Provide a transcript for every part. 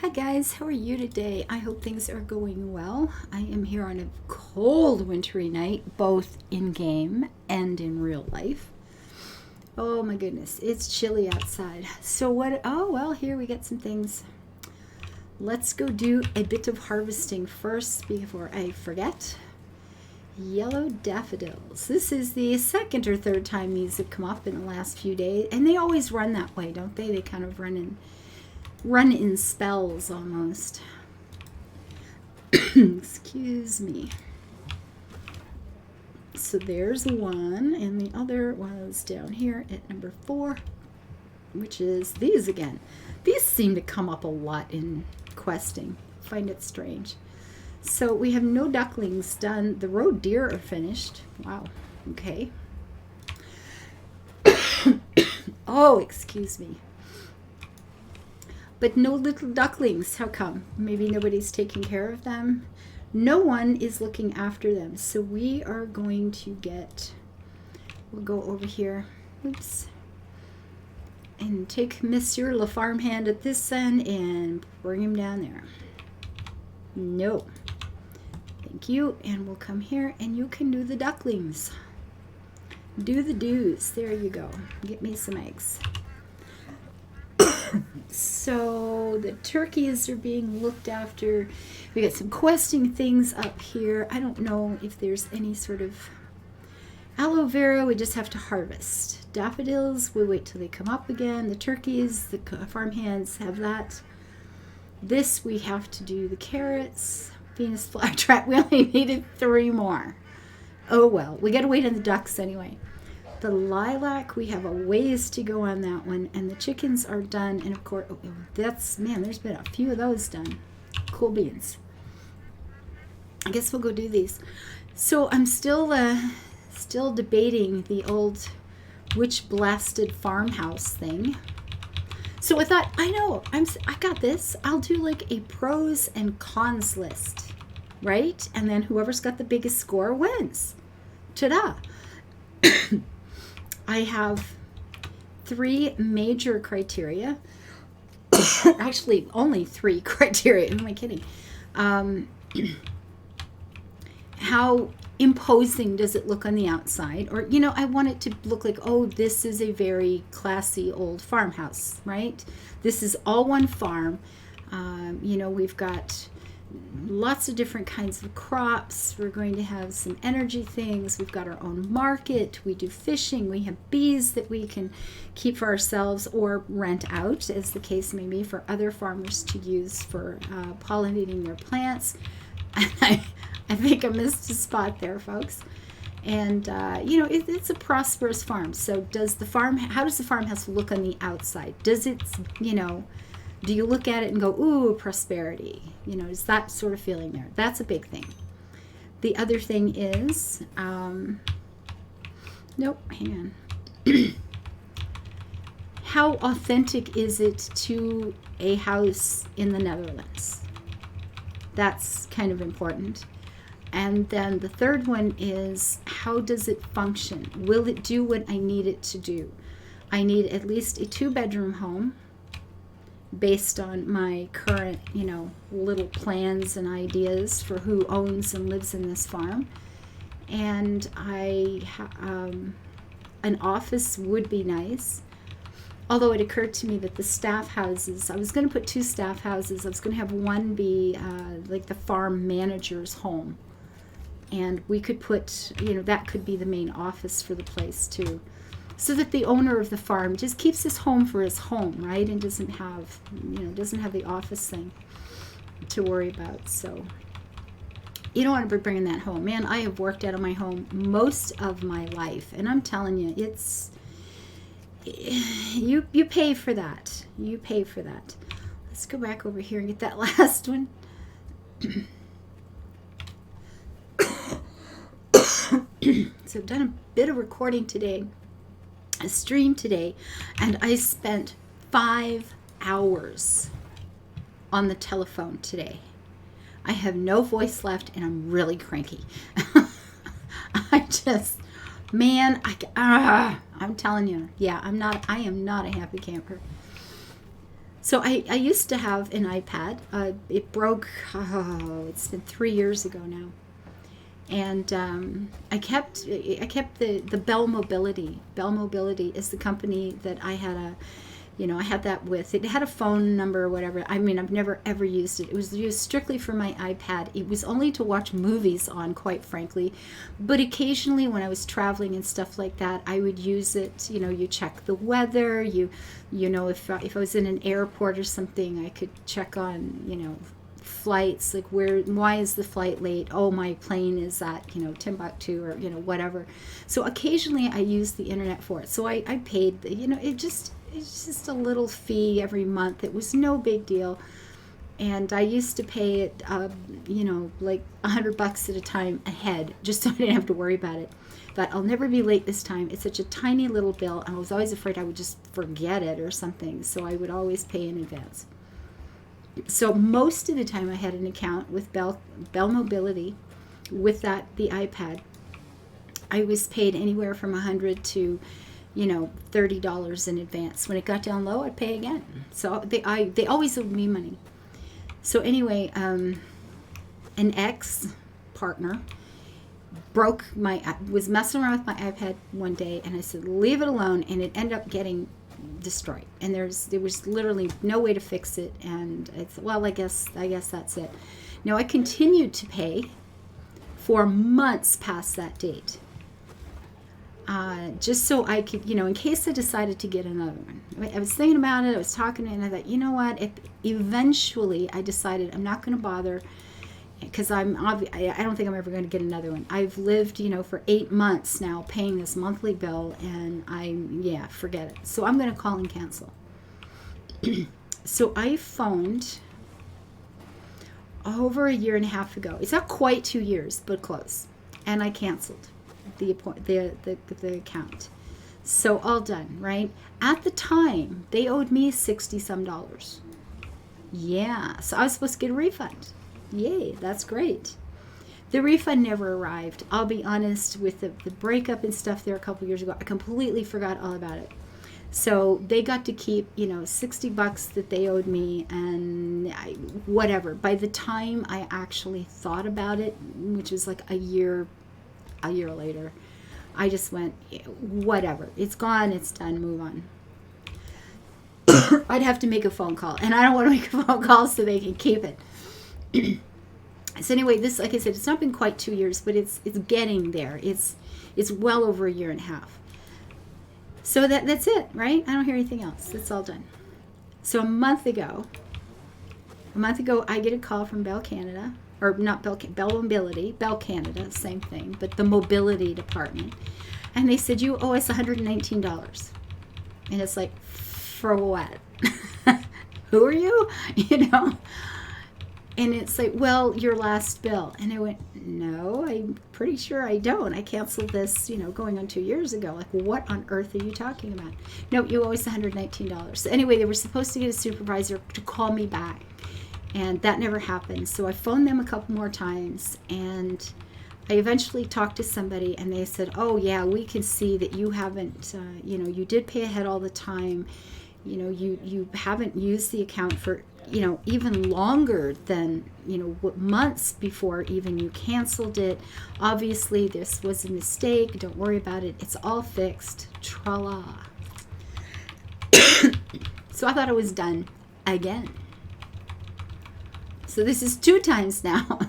Hi guys, how are you today? I hope things are going well. I am here on a cold wintry night, both in game and in real life. Oh my goodness, it's chilly outside. So here we get some things. Let's go do a bit of harvesting first before I forget. Yellow daffodils. This is the second or third time these have come up in the last few days, and they always run that way, don't they? They kind of run in spells almost. Excuse me. So there's one, and the other was down here at number 4, which is these again. These seem to come up a lot in questing. I find it strange. So we have no ducklings done. The roe deer are finished. Wow. Okay. Oh, excuse me. But no little ducklings. How come? Maybe nobody's taking care of them. No one is looking after them. So we are going to we'll go over here. Oops. And take Monsieur Le Farmhand at this end and bring him down there. No. Thank you. And we'll come here and you can do the ducklings. Do the do's. There you go. Get me some eggs. So the turkeys are being looked after. We got some questing things up here. I don't know if there's any sort of aloe vera. We just have to harvest. Daffodils, we wait till they come up again. The turkeys, the farmhands have that. This we have to do the carrots. Venus flytrap, we only needed 3 more. Oh well, we got to wait on the ducks anyway. The lilac, we have a ways to go on that one, and the chickens are done, and of course, there's been a few of those done. Cool beans. I guess we'll go do these. So I'm still debating the old witch blasted farmhouse thing. So I thought, I got this. I'll do like a pros and cons list, right? And then whoever's got the biggest score wins. Ta-da! I have 3 major criteria. Actually, only 3 criteria. Who am I kidding? How imposing does it look on the outside? Or, I want it to look like, oh, this is a very classy old farmhouse, right? This is all one farm. We've got lots of different kinds of crops. We're going to have some energy things. We've got our own market. We do fishing. We have bees that we can keep for ourselves or rent out, as the case may be, for other farmers to use for pollinating their plants. I think I missed a spot there, folks. And, it's a prosperous farm. So how does the farmhouse look on the outside? Does it, do you look at it and go, ooh, prosperity? Is that sort of feeling there? That's a big thing. The other thing is, nope, hang on. How authentic is it to a house in the Netherlands? That's kind of important. And then the third one is, how does it function? Will it do what I need it to do? I need at least a 2-bedroom home based on my current, little plans and ideas for who owns and lives in this farm. And an office would be nice. Although it occurred to me that the staff houses, I was going to put 2 staff houses. I was going to have one be like the farm manager's home. And we could put, that could be the main office for the place too. So that the owner of the farm just keeps his home for his home, right? And doesn't have the office thing to worry about. So you don't want to be bringing that home. Man, I have worked out of my home most of my life. And I'm telling you, you pay for that. You pay for that. Let's go back over here and get that last one. So I've done a bit of recording today, a stream today, and I spent 5 hours on the telephone today. I have no voice left and I'm really cranky. I'm telling you, I am not a happy camper. So I used to have an iPad. It broke, it's been 3 years ago now. And I kept the Bell Mobility. Bell Mobility is the company that I had I had that with. It had a phone number or whatever. I mean, I've never ever used it. It was used strictly for my iPad. It was only to watch movies on, quite frankly. But occasionally when I was traveling and stuff like that, I would use it. You check the weather. If I was in an airport or something, I could check on, flights, like why is the flight late? Oh, my plane is at Timbuktu, or whatever. So occasionally I use the internet for it. So I paid it's just a little fee every month. It was no big deal. And I used to pay it like $100 at a time ahead, just so I didn't have to worry about it. But I'll never be late this time. It's such a tiny little bill. I was always afraid I would just forget it or something, so I would always pay in advance. So most of the time I had an account with Bell Mobility. With the iPad, I was paid anywhere from $100 to $30 in advance. When it got down low, I'd pay again. So they always owed me money. So anyway, an ex-partner was messing around with my iPad one day, and I said, leave it alone, and it ended up getting destroyed. And there was literally no way to fix it, and it's, well, I guess that's it. Now, I continued to pay for months past that date. Just so I could, in case I decided to get another one. I was thinking about it, I was talking to it, and I thought, you know what, eventually I decided I'm not going to bother, because I don't think I'm ever going to get another one. I've lived, for 8 months now paying this monthly bill, and forget it. So I'm going to call and cancel. So I phoned over a year and a half ago. It's not quite 2 years, but close. And I canceled the account. So all done, right? At the time, they owed me $60-some. Yeah, so I was supposed to get a refund. Yay, that's great. The refund never arrived. I'll be honest, with the breakup and stuff there a couple years ago, I completely forgot all about it. So they got to keep, $60 that they owed me, and whatever. By the time I actually thought about it, which was like a year later, I just went, whatever. It's gone. It's done. Move on. I'd have to make a phone call, and I don't want to make a phone call so they can keep it. So anyway, this, like I said, it's not been quite 2 years, but it's getting there. It's well over a year and a half. So that's it, right? I don't hear anything else. It's all done. So a month ago, I get a call from Bell Canada, or not Bell Mobility, Bell Canada, same thing, but the mobility department. And they said, you owe us $119. And it's like, for what? Who are you? And it's like, well, your last bill. And I went, no, I'm pretty sure I don't. I canceled this, going on 2 years ago. Like, what on earth are you talking about? No, you owe us $119. So anyway, they were supposed to get a supervisor to call me back. And that never happened. So I phoned them a couple more times. And I eventually talked to somebody, and they said, oh, yeah, we can see that you haven't, you did pay ahead all the time. You haven't used the account for even longer than, months before even you canceled it. Obviously, this was a mistake. Don't worry about it. It's all fixed. Tra-la. So I thought it was done again. So this is 2 times now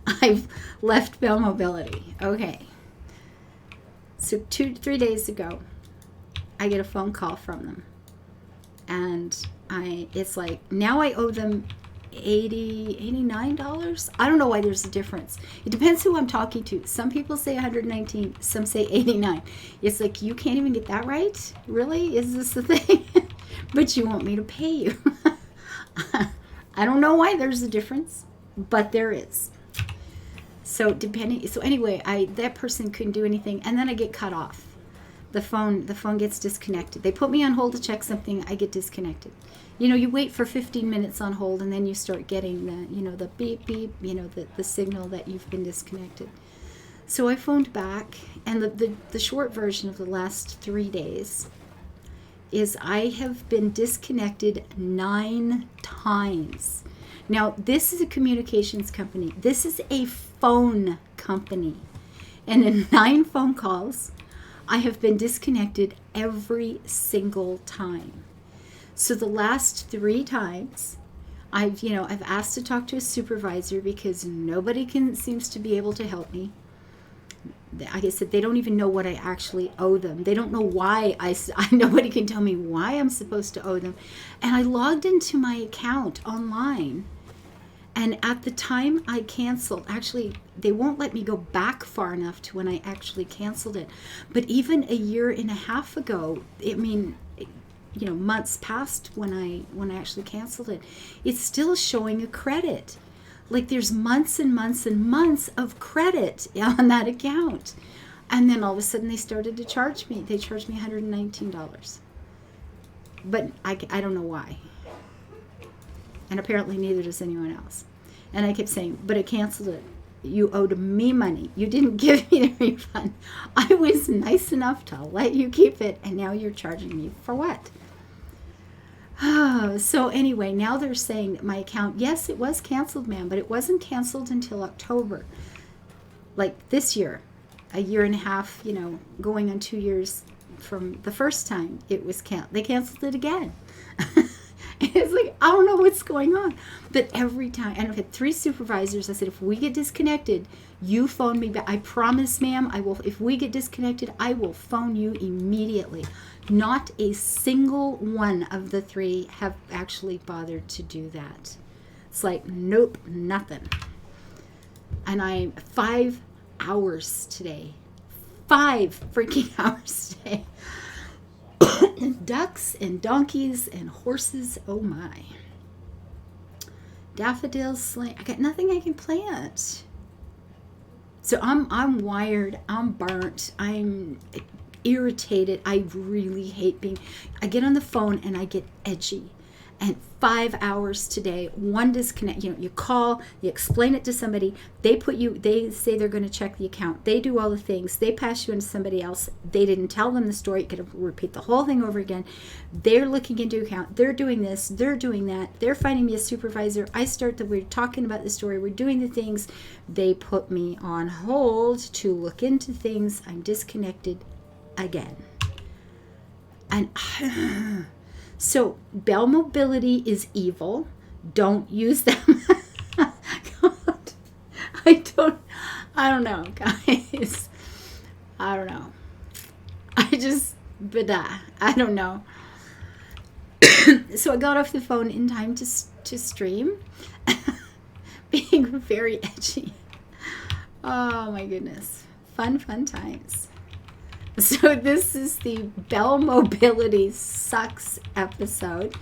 I've left Bell Mobility. Okay. So 3 days ago, I get a phone call from them. And it's like, now I owe them $89. I don't know why there's a difference. It depends who I'm talking to. Some people say 119, some say 89. It's like, you can't even get that right? Really? Is this the thing? But you want me to pay you. I don't know why there's a difference, but there is. So anyway, that person couldn't do anything, and then I get cut off. The phone gets disconnected. They put me on hold to check something. I get disconnected. You wait for 15 minutes on hold, and then you start getting the beep beep, the signal that you've been disconnected. So I phoned back, and the short version of the last 3 days is I have been disconnected 9 times. Now, this is a communications company. This is a phone company. And in 9 phone calls, I have been disconnected every single time. So the last 3 times, I've asked to talk to a supervisor because nobody seems to be able to help me. Like I said, they don't even know what I actually owe them. They don't know why nobody can tell me why I'm supposed to owe them. And I logged into my account online. And at the time I canceled, actually, they won't let me go back far enough to when I actually canceled it. But even a year and a half ago, months past when I actually canceled it, it's still showing a credit. Like there's months and months and months of credit on that account. And then all of a sudden they started to charge me. They charged me $119. But I don't know why. And apparently neither does anyone else. And I kept saying, but I canceled it. You owed me money. You didn't give me the refund. I was nice enough to let you keep it, and now you're charging me for what? So anyway, now they're saying that my account, yes, it was canceled, ma'am, but it wasn't canceled until October. Like this year, a year and a half, going on 2 years from the first time it was canceled. They canceled it again. It's like, I don't know what's going on. But every time, and I've had 3 supervisors, I said, if we get disconnected, you phone me back. I promise, ma'am, I will. If we get disconnected, I will phone you immediately. Not a single one of the 3 have actually bothered to do that. It's like, nope, nothing. And I'm 5 hours today. 5 freaking hours today. And ducks and donkeys and horses, oh my. Daffodils, slain. I got nothing I can plant. So I'm wired, I'm burnt, I'm irritated. I really hate I get on the phone and I get edgy. And 5 hours today, one disconnect. You call, you explain it to somebody. They say they're going to check the account. They do all the things. They pass you into somebody else. They didn't tell them the story. You got to repeat the whole thing over again. They're looking into account. They're doing this. They're doing that. They're finding me a supervisor. We're talking about the story. We're doing the things. They put me on hold to look into things. I'm disconnected again. And so Bell Mobility is evil. Don't use them. God, I don't know, guys. I don't know. I don't know. So I got off the phone in time to stream. Being very edgy. Oh my goodness. Fun times. So this is the Bell Mobility Sucks episode.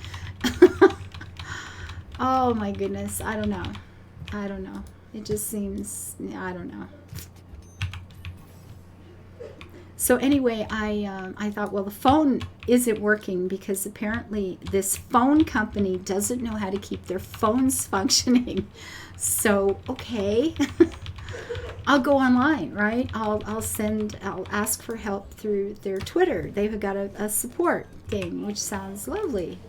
Oh my goodness. I don't know. It just seems, I don't know. So anyway, I thought, well, the phone isn't working because apparently this phone company doesn't know how to keep their phones functioning. So, okay. I'll go online, right? I'll ask for help through their Twitter. They've got a support thing, which sounds lovely.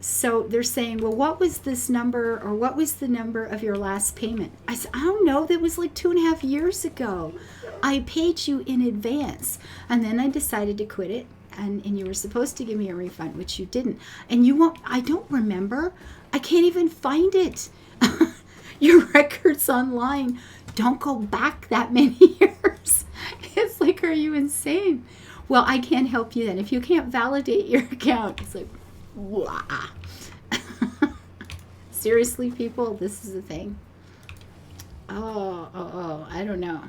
So they're saying, well, what was this number, or what was the number of your last payment? I said, I don't know. That was like 2.5 years ago. I paid you in advance. And then I decided to quit it. And you were supposed to give me a refund, which you didn't. And I don't remember. I can't even find it. Your records online don't go back that many years. It's like, are you insane? Well, I can't help you then. If you can't validate your account, it's like, wow. Seriously, people, this is a thing. Oh, I don't know.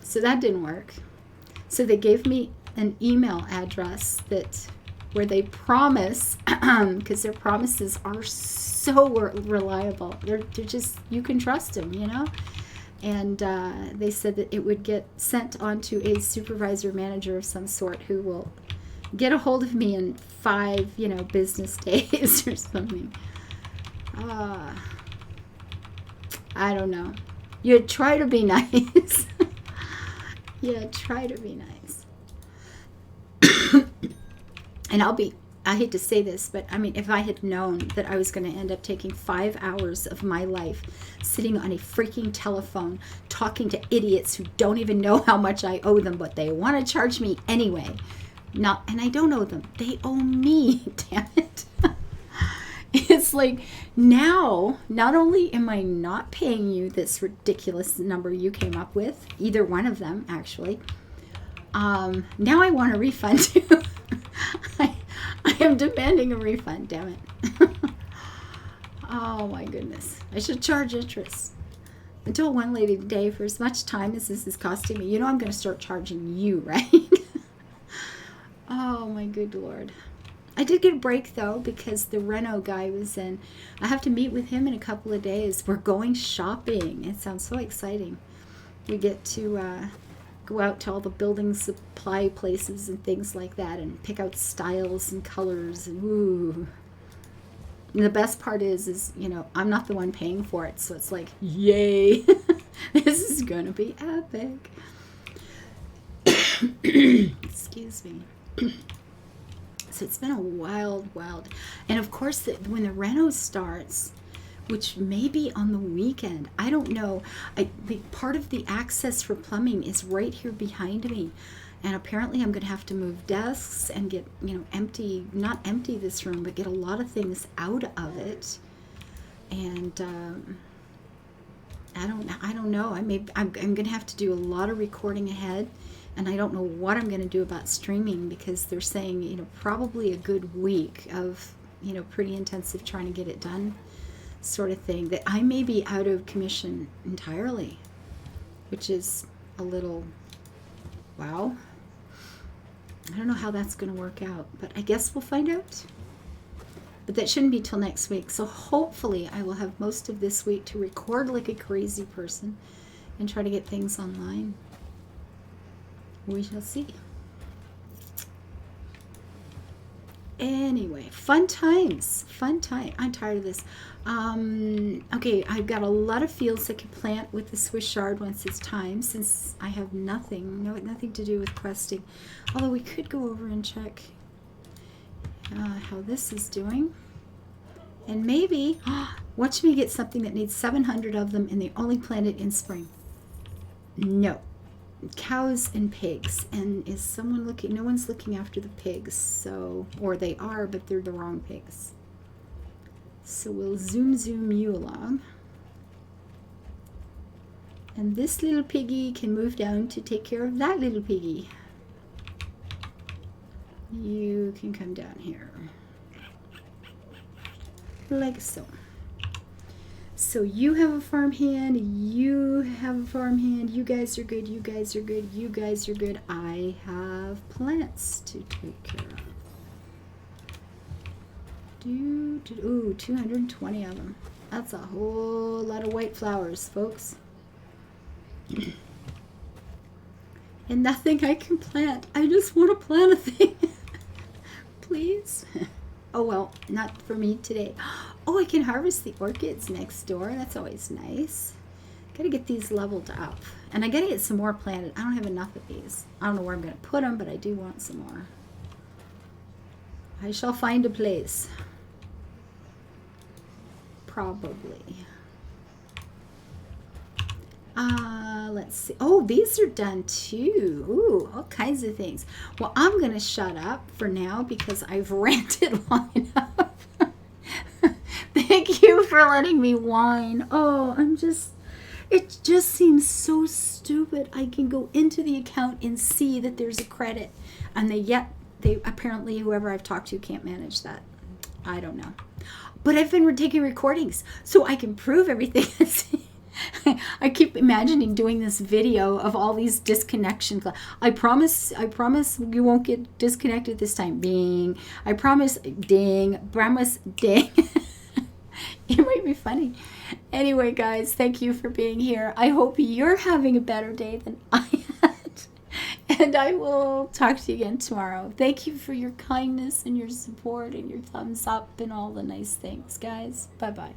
So that didn't work. So they gave me an email address where they promise, because their promises are so reliable. They're just, you can trust them, And they said that it would get sent on to a supervisor manager of some sort who will get a hold of me in 5, business days or something. I don't know. You try to be nice. Yeah, try to be nice. And I hate to say this, but I mean, if I had known that I was going to end up taking 5 hours of my life sitting on a freaking telephone talking to idiots who don't even know how much I owe them, but they want to charge me anyway. And I don't owe them. They owe me, damn it. It's like, now, not only am I not paying you this ridiculous number you came up with, either one of them, actually, now I want a refund too. I am demanding a refund, damn it. Oh my goodness. I should charge interest. I told one lady today, for as much time as this is costing me, I'm going to start charging you, right? Oh my good Lord. I did get a break though, because the reno guy was in. I have to meet with him in a couple of days. We're going shopping. It sounds so exciting. We get to go out to all the building supply places and things like that and pick out styles and colors. And ooh. And the best part is I'm not the one paying for it, so it's like, yay. This is going to be epic. Excuse me. So it's been a wild. And of course, when the reno starts, which may be on the weekend, I don't know. Part of the access for plumbing is right here behind me. And apparently I'm going to have to move desks and get, not empty this room, but get a lot of things out of it. And I don't know. I'm going to have to do a lot of recording ahead. And I don't know what I'm going to do about streaming, because they're saying, probably a good week of, pretty intensive trying to get it done sort of thing, that I may be out of commission entirely, which is a little, wow. I don't know how that's going to work out, but I guess we'll find out. But that shouldn't be till next week. So hopefully I will have most of this week to record like a crazy person and try to get things online. We shall see. Anyway, fun times. I'm tired of this. Okay, I've got a lot of fields I can plant with the Swiss chard once it's time, since I have nothing to do with questing. Although we could go over and check how this is doing. And maybe, watch me get something that needs 700 of them and they only plant it in spring. No. Cows and pigs. And is someone looking? No one's looking after the pigs. So, or they are, but they're the wrong pigs. So we'll zoom you along. And this little piggy can move down to take care of that little piggy. You can come down here. Like so. So you have a farmhand, you have a farmhand, you guys are good, you guys are good, you guys are good. I have plants to take care of. Ooh, 220 of them. That's a whole lot of white flowers, folks. And nothing I can plant. I just want to plant a thing. Please. Oh, well, not for me today. Oh, I can harvest the orchids next door. That's always nice. Got to get these leveled up. And I got to get some more planted. I don't have enough of these. I don't know where I'm going to put them, but I do want some more. I shall find a place. Probably. Let's see. Oh, these are done too. Ooh, all kinds of things. Well, I'm going to shut up for now because I've ranted long enough. Thank you for letting me whine. Oh, it just seems so stupid. I can go into the account and see that there's a credit, and they apparently, whoever I've talked to can't manage that. I don't know. But I've been taking recordings so I can prove everything. I keep imagining doing this video of all these disconnection. I promise you won't get disconnected this time. Bing. I promise. Ding. Promise. Ding. It might be funny. Anyway, guys, thank you for being here. I hope you're having a better day than I had. And I will talk to you again tomorrow. Thank you for your kindness and your support and your thumbs up and all the nice things, guys. Bye-bye.